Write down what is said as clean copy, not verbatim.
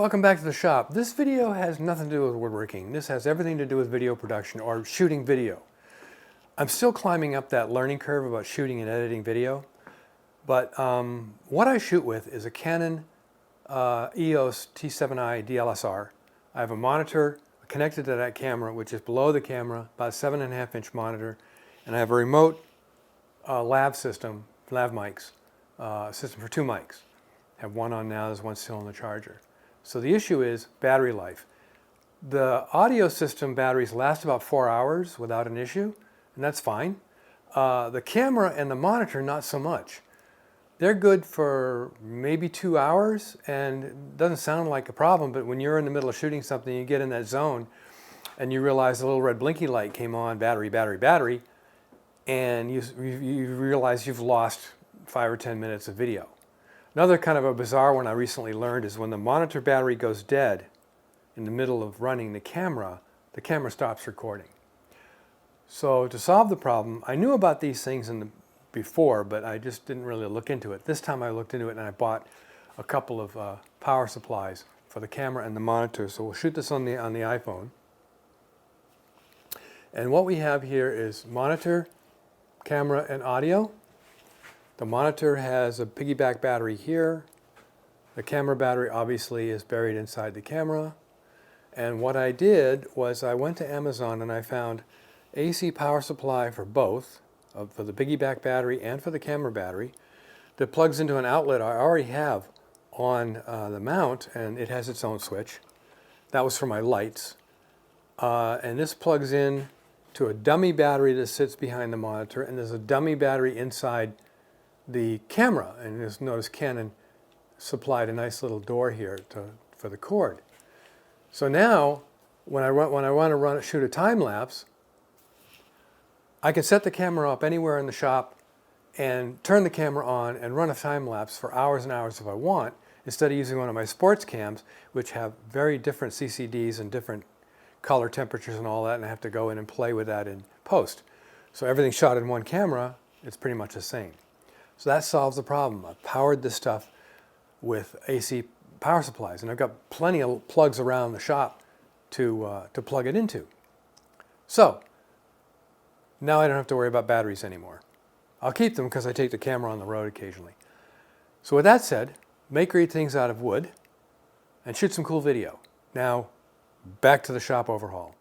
Welcome back to the shop. This video has nothing to do with woodworking. This has everything to do with video production or shooting video. I'm still climbing up that learning curve about shooting and editing video, but what I shoot with is a Canon EOS T7i DLSR. I have a monitor connected to that camera, which is below the camera, about a 7.5-inch monitor, and I have a remote lav mics, system for 2 mics. I have one on now, there's one still on the charger. So the issue is battery life. The audio system batteries last about 4 hours without an issue, and that's fine. The camera and the monitor, not so much. They're good for maybe 2 hours, and it doesn't sound like a problem, but when you're in the middle of shooting something, you get in that zone, and you realize the little red blinky light came on, battery, battery, battery, and you realize you've lost 5 or 10 minutes of video. Another kind of a bizarre one I recently learned is when the monitor battery goes dead in the middle of running the camera stops recording. So to solve the problem, I knew about these things before, but I just didn't really look into it. This time I looked into it and I bought a couple of power supplies for the camera and the monitor. So we'll shoot this on the iPhone. And what we have here is monitor, camera, and audio. The monitor has a piggyback battery here. The camera battery obviously is buried inside the camera. And what I did was I went to Amazon and I found AC power supply for both, for the piggyback battery and for the camera battery, that plugs into an outlet I already have on the mount, and it has its own switch. That was for my lights. And this plugs in to a dummy battery that sits behind the monitor, and there's a dummy battery inside the camera, and just notice Canon supplied a nice little door here for the cord. So now when I want to shoot a time lapse, I can set the camera up anywhere in the shop and turn the camera on and run a time lapse for hours and hours if I want, instead of using one of my sports cams, which have very different CCDs and different color temperatures and all that, and I have to go in and play with that in post. So everything's shot in one camera, it's pretty much the same. So that solves the problem. I've powered this stuff with AC power supplies, and I've got plenty of plugs around the shop to plug it into. So now I don't have to worry about batteries anymore. I'll keep them because I take the camera on the road occasionally. So with that said, make great things out of wood and shoot some cool video. Now, back to the shop overhaul.